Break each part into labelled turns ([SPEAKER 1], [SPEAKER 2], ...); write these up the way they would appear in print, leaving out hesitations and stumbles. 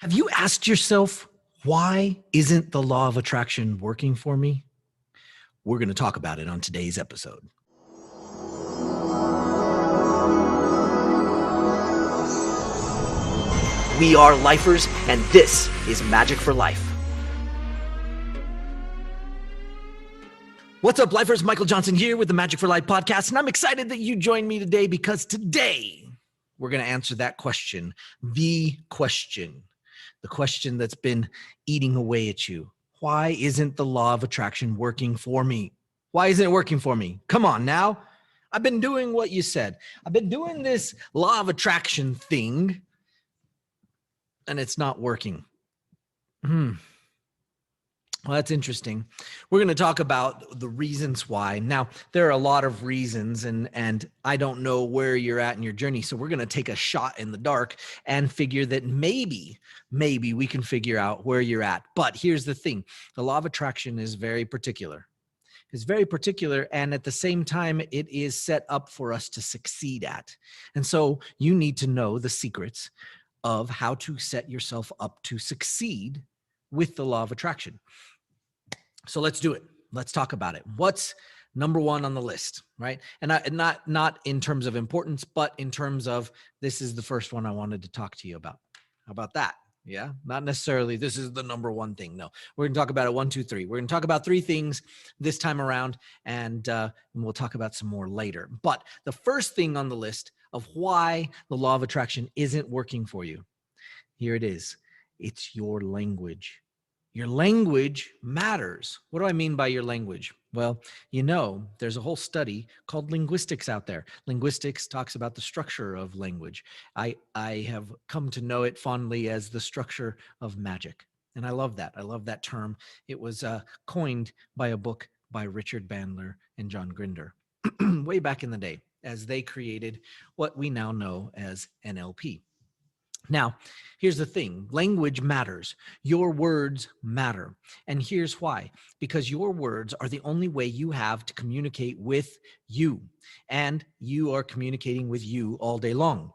[SPEAKER 1] Have you asked yourself, why isn't the law of attraction working for me? We're going to talk about it on today's episode.
[SPEAKER 2] We are lifers, and this is Magic for Life.
[SPEAKER 1] What's up, lifers? Michael Johnson here with the Magic for Life podcast, and I'm excited that you joined me today because today we're going to answer that question, the question that's been eating away at you. Why isn't the law of attraction working for me? Why isn't it working for me? Come on now. I've been doing what you said. I've been doing this law of attraction thing, and it's not working. Well, that's interesting. We're going to talk about the reasons why. Now, there are a lot of reasons, and I don't know where you're at in your journey. So we're going to take a shot in the dark and figure that maybe we can figure out where you're at. But here's the thing. The law of attraction is very particular. It's very particular, and at the same time, it is set up for us to succeed at. And so you need to know the secrets of how to set yourself up to succeed with the law of attraction. So let's do it. Let's talk about it. What's number one on the list, right? And not in terms of importance, but in terms of this is the first one I wanted to talk to you about. How about that? Yeah, not necessarily this is the number one thing. No, we're going to talk about it 1, 2, 3. We're going to talk about 3 things this time around, and we'll talk about some more later. But the first thing on the list of why the law of attraction isn't working for you, here it is. It's your language. Your language matters. What do I mean by your language? Well, there's a whole study called linguistics out there. Linguistics talks about the structure of language. I have come to know it fondly as the structure of magic. And I love that. I love that term. It was coined by a book by Richard Bandler and John Grinder way back in the day as they created what we now know as NLP. Now, here's the thing. Language matters. Your words matter. And here's why. Because your words are the only way you have to communicate with you. And you are communicating with you all day long.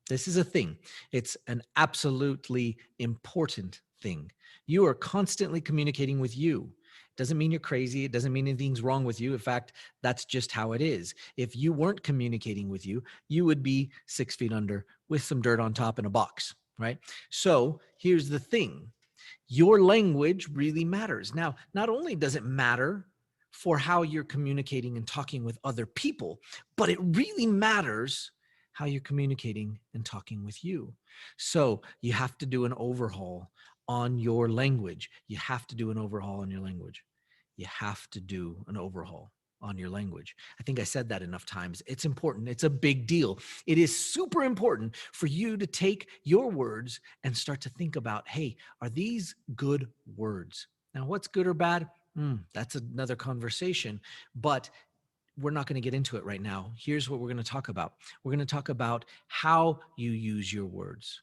[SPEAKER 1] This is a thing. It's an absolutely important thing. You are constantly communicating with you. Doesn't mean you're crazy. It doesn't mean anything's wrong with you. In fact, that's just how it is. If you weren't communicating with you, you would be 6 feet under with some dirt on top in a box, right? So here's the thing. Your language really matters. Now, not only does it matter for how you're communicating and talking with other people, but it really matters how you're communicating and talking with you. So you have to do an overhaul on your language. You have to do an overhaul on your language. You have to do an overhaul on your language. I think I said that enough times. It's important. It's a big deal. It is super important for you to take your words and start to think about, hey, are these good words? Now, what's good or bad? That's another conversation, but we're not going to get into it right now. Here's what we're going to talk about. We're going to talk about how you use your words,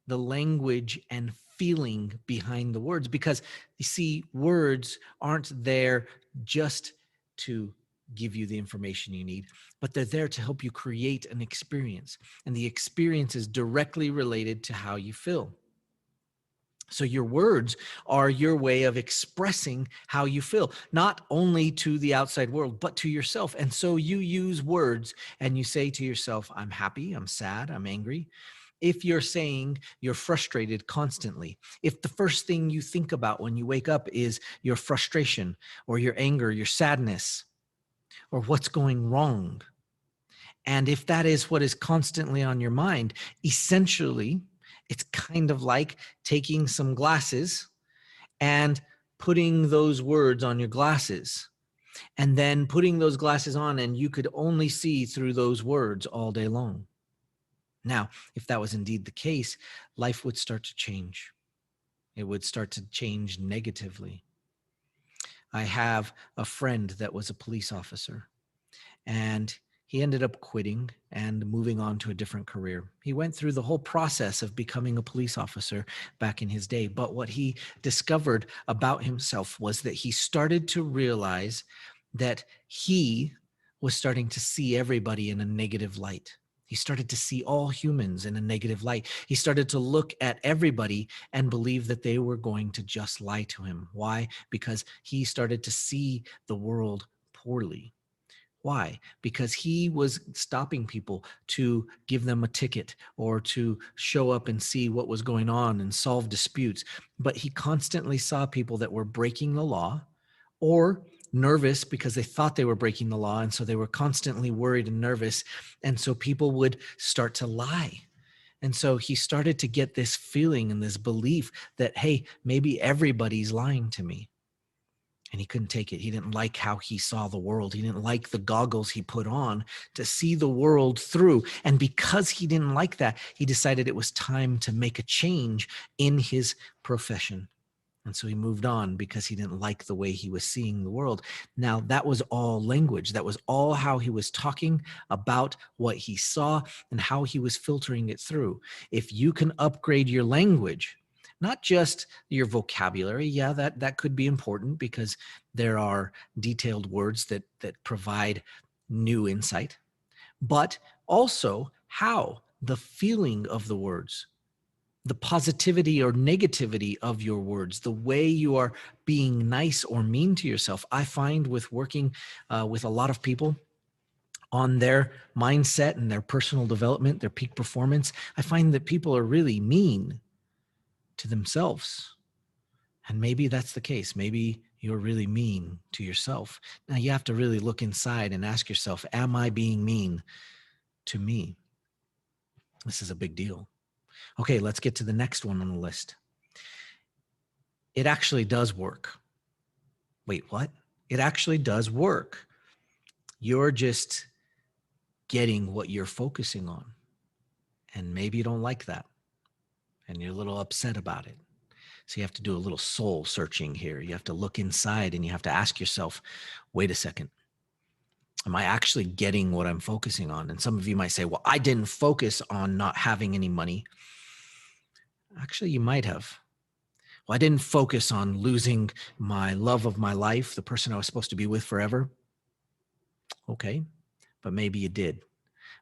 [SPEAKER 1] the language and feeling behind the words, because you see, words aren't there just to give you the information you need, but they're there to help you create an experience. And the experience is directly related to how you feel. So your words are your way of expressing how you feel, not only to the outside world, but to yourself. And so you use words and you say to yourself, I'm happy, I'm sad, I'm angry. If you're saying you're frustrated constantly, if the first thing you think about when you wake up is your frustration or your anger, your sadness, or what's going wrong, and if that is what is constantly on your mind, essentially, it's kind of like taking some glasses and putting those words on your glasses, and then putting those glasses on, and you could only see through those words all day long. Now, if that was indeed the case, life would start to change. It would start to change negatively. I have a friend that was a police officer, and he ended up quitting and moving on to a different career. He went through the whole process of becoming a police officer back in his day. But what he discovered about himself was that he started to realize that he was starting to see everybody in a negative light. He started to see all humans in a negative light. He started to look at everybody and believe that they were going to just lie to him. Why? Because he started to see the world poorly. Why? Because he was stopping people to give them a ticket or to show up and see what was going on and solve disputes. But he constantly saw people that were breaking the law or nervous because they thought they were breaking the law. And so they were constantly worried and nervous. And so people would start to lie. And so he started to get this feeling and this belief that, hey, maybe everybody's lying to me. And he couldn't take it. He didn't like how he saw the world. He didn't like the goggles he put on to see the world through. And because he didn't like that, he decided it was time to make a change in his profession. And so he moved on because he didn't like the way he was seeing the world. Now, that was all language. That was all how he was talking about what he saw and how he was filtering it through. If you can upgrade your language, not just your vocabulary, yeah, that could be important because there are detailed words that provide new insight, but also how the feeling of the words, the positivity or negativity of your words, the way you are being nice or mean to yourself. I find with working with a lot of people on their mindset and their personal development, their peak performance, I find that people are really mean to themselves. And maybe that's the case. Maybe you're really mean to yourself. Now you have to really look inside and ask yourself, am I being mean to me? This is a big deal. Okay, let's get to the next one on the list. It actually does work. Wait, what? It actually does work. You're just getting what you're focusing on. And maybe you don't like that. And you're a little upset about it. So you have to do a little soul searching here. You have to look inside and you have to ask yourself, wait a second. Am I actually getting what I'm focusing on? And some of you might say, well, I didn't focus on not having any money. Actually, you might have. Well, I didn't focus on losing my love of my life, the person I was supposed to be with forever. Okay, but maybe you did.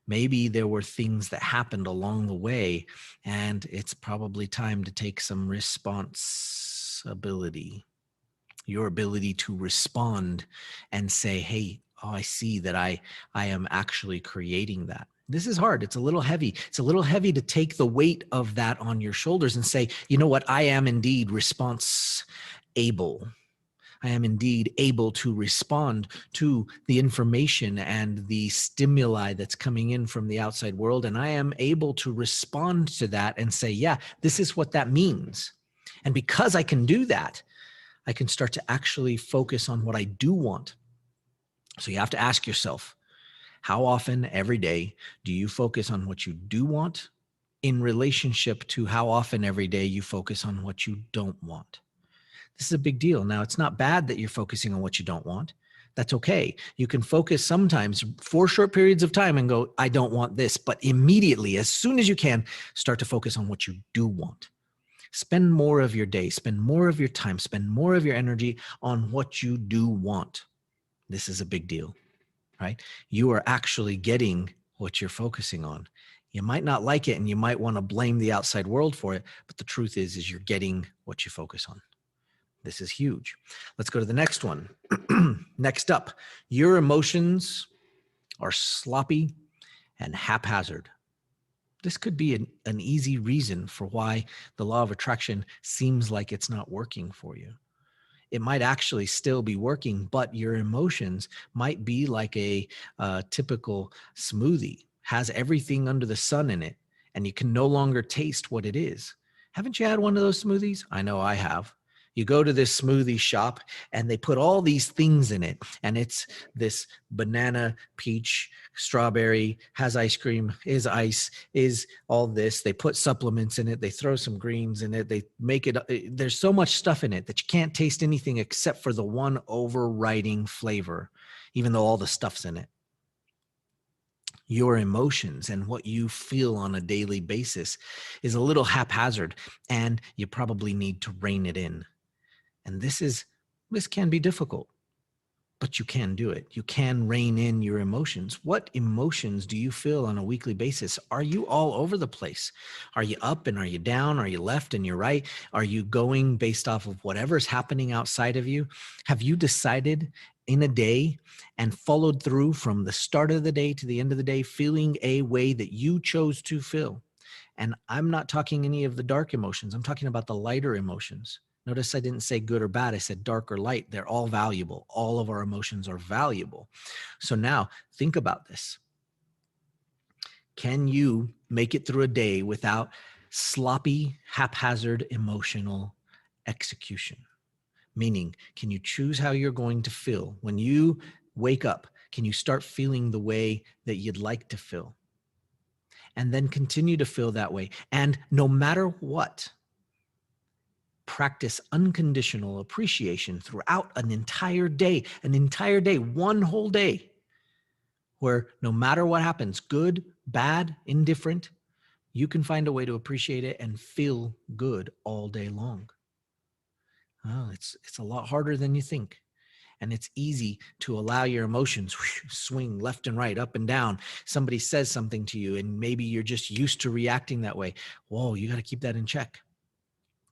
[SPEAKER 1] Maybe there were things that happened along the way, and it's probably time to take some responsibility. Your ability to respond and say, hey, oh, I see that I am actually creating that. This is hard. It's a little heavy. It's a little heavy to take the weight of that on your shoulders and say, you know what? I am indeed response able. I am indeed able to respond to the information and the stimuli that's coming in from the outside world. And I am able to respond to that and say, yeah, this is what that means. And because I can do that, I can start to actually focus on what I do want. So you have to ask yourself, how often every day do you focus on what you do want in relationship to how often every day you focus on what you don't want? This is a big deal. Now, it's not bad that you're focusing on what you don't want. That's okay. You can focus sometimes for short periods of time and go, I don't want this. But immediately, as soon as you can, start to focus on what you do want. Spend more of your day, spend more of your time, spend more of your energy on what you do want. This is a big deal, right? You are actually getting what you're focusing on. You might not like it and you might want to blame the outside world for it, but the truth is you're getting what you focus on. This is huge. Let's go to the next one. Next up, your emotions are sloppy and haphazard. This could be an easy reason for why the law of attraction seems like it's not working for you. It might actually still be working, but your emotions might be like a typical smoothie, has everything under the sun in it, and you can no longer taste what it is. Haven't you had one of those smoothies? I know I have. You go to this smoothie shop and they put all these things in it. And it's this banana, peach, strawberry, has ice cream, is ice, is all this. They put supplements in it. They throw some greens in it. They make it, there's so much stuff in it that you can't taste anything except for the one overriding flavor, even though all the stuff's in it. Your emotions and what you feel on a daily basis is a little haphazard, and you probably need to rein it in. And this can be difficult, but you can do it. You can rein in your emotions. What emotions do you feel on a weekly basis? Are you all over the place? Are you up and are you down? Are you left and you're right? Are you going based off of whatever's happening outside of you? Have you decided in a day and followed through from the start of the day to the end of the day, feeling a way that you chose to feel? And I'm not talking any of the dark emotions. I'm talking about the lighter emotions. Notice I didn't say good or bad. I said dark or light. They're all valuable. All of our emotions are valuable. So now think about this. Can you make it through a day without sloppy, haphazard emotional execution? Meaning, can you choose how you're going to feel? When you wake up, can you start feeling the way that you'd like to feel? And then continue to feel that way. And no matter what, practice unconditional appreciation throughout an entire day, one whole day, where no matter what happens, good, bad, indifferent, you can find a way to appreciate it and feel good all day long. Oh, it's a lot harder than you think. And it's easy to allow your emotions swing left and right, up and down. Somebody says something to you, and maybe you're just used to reacting that way. Whoa, you got to keep that in check.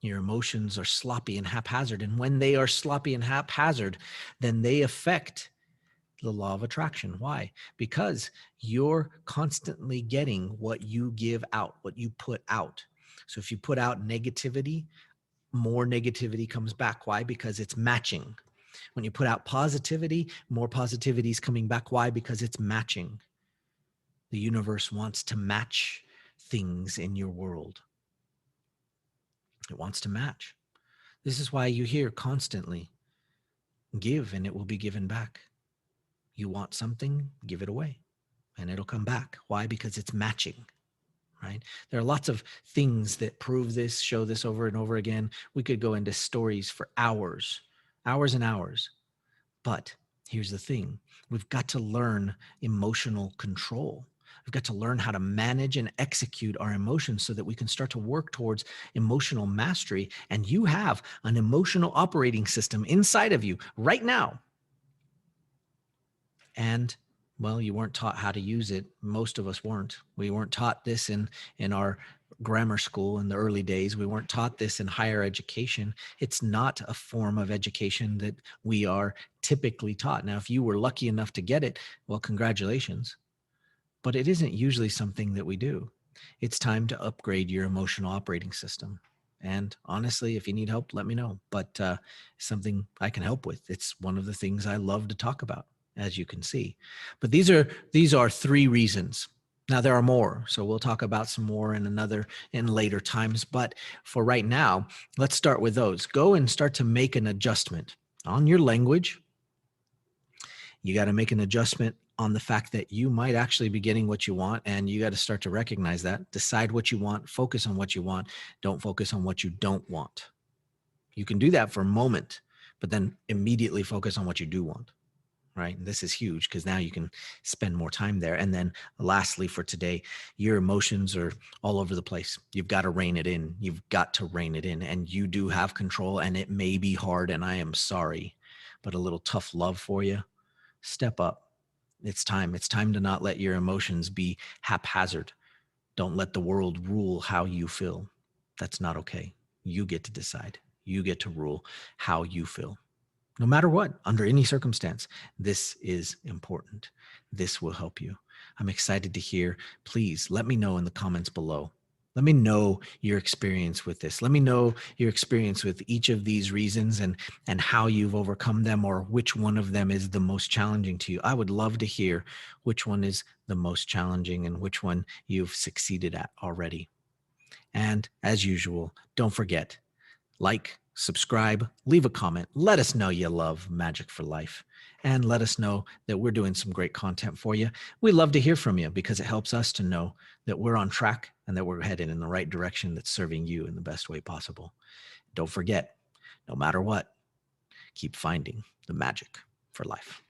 [SPEAKER 1] Your emotions are sloppy and haphazard. And when they are sloppy and haphazard, then they affect the law of attraction. Why? Because you're constantly getting what you give out, what you put out. So if you put out negativity, more negativity comes back. Why? Because it's matching. When you put out positivity, more positivity is coming back. Why? Because it's matching. The universe wants to match things in your world. It wants to match. This is why you hear constantly, give and it will be given back. You want something, give it away and it'll come back. Why? Because it's matching, right? There are lots of things that prove this, show this over and over again. We could go into stories for hours and hours. But here's the thing. We've got to learn emotional control. We've got to learn how to manage and execute our emotions so that we can start to work towards emotional mastery. And you have an emotional operating system inside of you right now. And well, you weren't taught how to use it. Most of us weren't. We weren't taught this in our grammar school in the early days. We weren't taught this in higher education. It's not a form of education that we are typically taught. Now, if you were lucky enough to get it, well, congratulations. But it isn't usually something that we do. It's time to upgrade your emotional operating system. And honestly, if you need help, let me know. But something I can help with. It's one of the things I love to talk about, as you can see. But these are 3 reasons. Now there are more, so we'll talk about some more in later times. But for right now, let's start with those. Go and start to make an adjustment on your language. You got to make an adjustment on the fact that you might actually be getting what you want, and you got to start to recognize that. Decide what you want, focus on what you want. Don't focus on what you don't want. You can do that for a moment, but then immediately focus on what you do want. Right? And this is huge because now you can spend more time there. And then lastly for today, your emotions are all over the place. You've got to rein it in. You've got to rein it in, and you do have control, and it may be hard, and I am sorry, but a little tough love for you. Step up. It's time. It's time to not let your emotions be haphazard. Don't let the world rule how you feel. That's not okay. You get to decide. You get to rule how you feel. No matter what, under any circumstance, this is important. This will help you. I'm excited to hear. Please let me know in the comments below. Let me know your experience with this. Let me know your experience with each of these reasons and how you've overcome them, or which one of them is the most challenging to you. I would love to hear which one is the most challenging and which one you've succeeded at already. And as usual, don't forget, like, subscribe, leave a comment. Let us know you love Magic for Life, and let us know that we're doing some great content for you. We love to hear from you because it helps us to know that we're on track and that we're headed in the right direction that's serving you in the best way possible. Don't forget, no matter what, keep finding the magic for life.